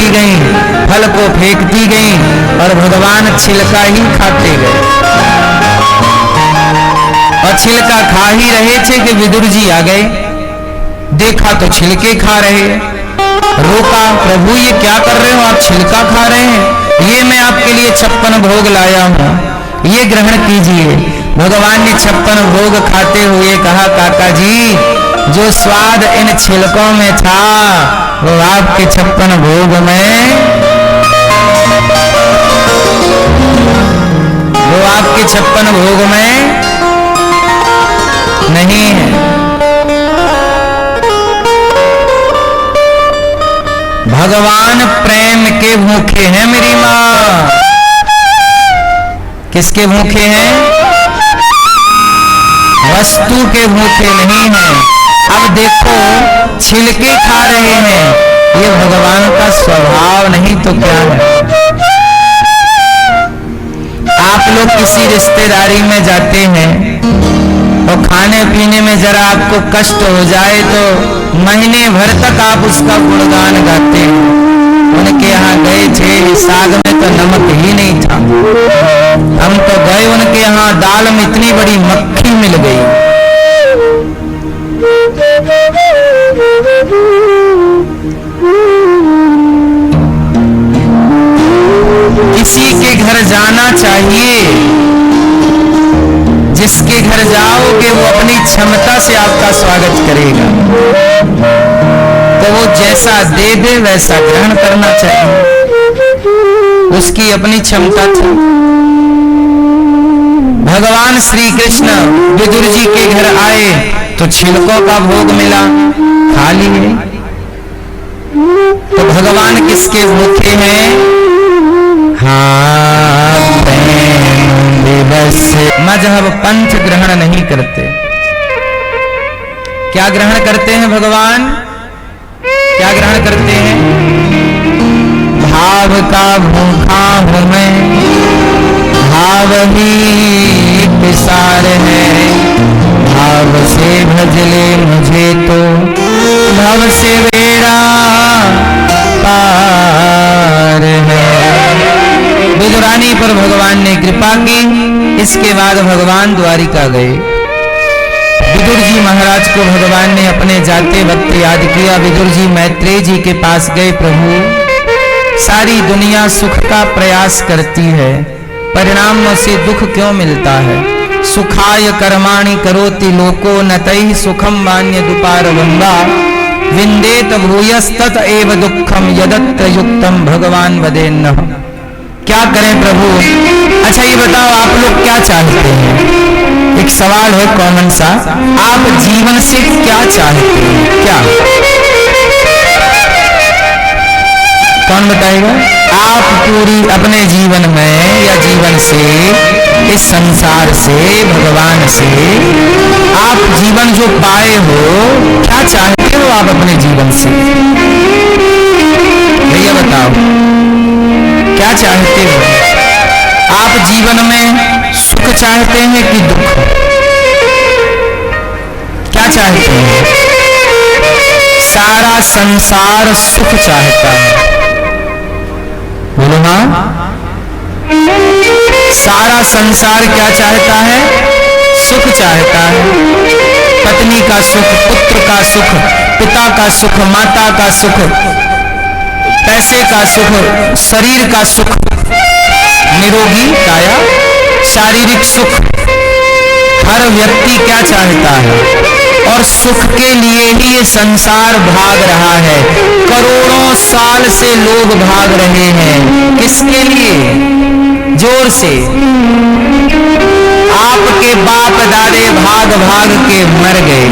करती गई, फल को फेंकती गई और भगवान छिलका ही खाते गए। और छिलका खा ही रहे थे कि विदुर जी आ गए। देखा तो छिलके खा रहे। रोका, प्रभु ये क्या कर रहे हो, आप छिलका खा रहे हैं? ये मैं आपके लिए 56 भोग लाया हूं, ये ग्रहण कीजिए। भगवान ने 56 भोग खाते हुए कहा, काका जी जो स्वाद इन छिलकों में था वो आपके 56 भोग में, वो आपके 56 भोग में नहीं है। भगवान प्रेम के भूखे हैं मेरी माँ। किसके भूखे हैं? वस्तु के भूखे नहीं हैं। अब देखो छिलके खा रहे हैं, ये भगवान का स्वभाव नहीं तो क्या है? आप लोग किसी रिश्तेदारी में जाते हैं और खाने पीने में जरा आपको कष्ट हो जाए तो महीने भर तक आप उसका गुणगान गाते हैं। उनके यहाँ गए थे, साग में तो नमक ही नहीं था। हम तो गए उनके यहाँ, दाल में इतनी बड़ी मक्खी मिल गई। किसी के घर जाना चाहिए, जिसके घर जाओगे वो अपनी क्षमता से आपका स्वागत करेगा। तो वो जैसा दे दे वैसा ग्रहण करना चाहिए, उसकी अपनी क्षमता थी। भगवान श्री कृष्ण विदुर जी के घर आए तो छिलकों का भोग मिला, खा लिए। तो भगवान किसके भूखे हैं? हाँ, मजहब पंथ ग्रहण नहीं करते। क्या ग्रहण करते हैं भगवान? क्या ग्रहण करते हैं? भाव का भूखा हूं मैं, भाव ही विसार है। भाव से भज ले मुझे तो भव से बेड़ा पार है। विदुरानी पर भगवान ने कृपा की। इसके बाद भगवान द्वारिका गए। विदुर जी महाराज को भगवान ने अपने जाते वक्त याद किया। विदुर जी मैत्रेय जी के पास गए, प्रभु सारी दुनिया सुख का प्रयास करती है, परिणाम से दुख क्यों मिलता है? सुखाय कर्माणि करोति लोको न तैः सुखम वान्य दुपारवंदा विंदेत भूयस्तत एव दुखम यदत्र युक्तम भगवान वदेन्नः। क्या करें प्रभु? अच्छा ये बताओ आप लोग क्या चाहते हैं? एक सवाल है कॉमन सा, आप जीवन से क्या चाहते हैं? क्या? कौन बताएगा? आप पूरी अपने जीवन में या जीवन से, इस संसार से, भगवान से आप जीवन जो पाए हो, क्या चाहते हो आप अपने जीवन से? भैया बताओ क्या चाहते हो? आप जीवन में सुख चाहते हैं कि दुख? क्या चाहते हैं? सारा संसार सुख चाहता है, बोलो हाँ। सारा संसार क्या चाहता है? सुख चाहता है। पत्नी का सुख, पुत्र का सुख, पिता का सुख, माता का सुख, पैसे का सुख, शरीर का सुख, निरोगी काया, शारीरिक सुख। हर व्यक्ति क्या चाहता है? और सुख के लिए ही ये संसार भाग रहा है। करोड़ों साल से लोग भाग रहे हैं। किसके लिए? जोर से। आपके बाप दादे भाग भाग के मर गए।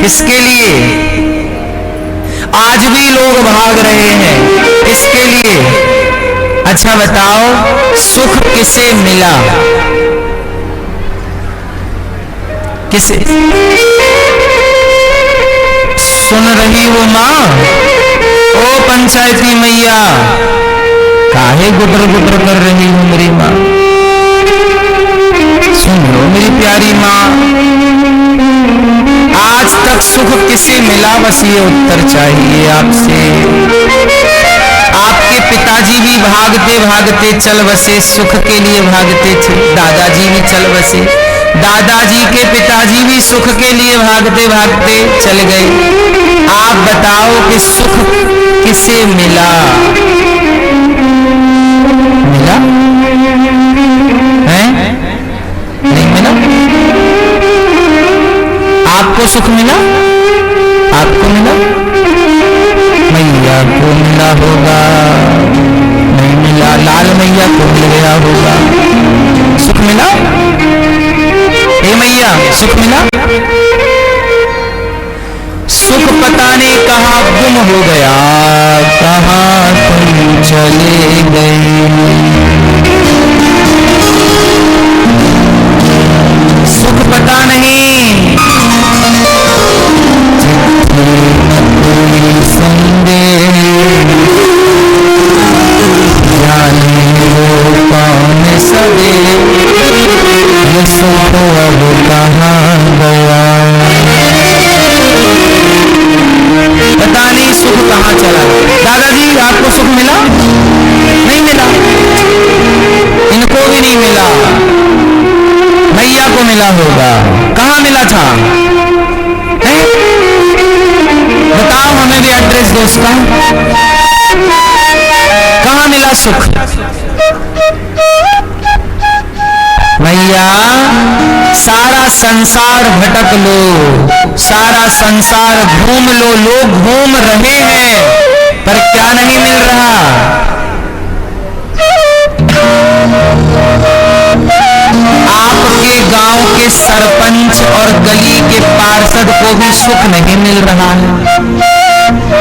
किसके लिए? आज भी लोग भाग रहे हैं। किसके लिए? अच्छा बताओ सुख किसे मिला? किसे? सुन रही हो माँ? ओ पंचायती मैया, काहे गुटर गुटर कर रही हो मेरी माँ? सुन लो मेरी प्यारी माँ, आज तक सुख किसे मिला? बस ये उत्तर चाहिए आपसे। भागते भागते चल बसे, सुख के लिए भागते थे। दादाजी भी चल बसे, दादाजी के पिताजी भी सुख के लिए भागते भागते चल गए। आप बताओ कि सुख किसे मिला? मिला है? नहीं मिला? आपको सुख मिला? आपको मिला? मैया को मिला होगा, नहीं मिला। लाल मैया को मिल गया होगा। सुख मिला? हे मैया सुख मिला? सुख पता नहीं कहाँ गुम हो गया, कहाँ तुम चले गए। सुख पता नहीं संदेह, जाने वो कौन सदे, ये सुख अब कहाँ गया। पता नहीं सुख कहाँ चला। दादाजी आपको सुख मिला? नहीं मिला। इनको भी नहीं मिला। मैया को मिला होगा। कहाँ मिला था? बताओ हमें भी एड्रेस दो उसका। कहाँ मिला सुख? मैया सारा संसार भटक लो, सारा संसार घूम लो, लोग घूम रहे हैं पर क्या नहीं मिल रहा? आपके गांव के सरपंच और गली के पार्षद को भी सुख नहीं मिल रहा है।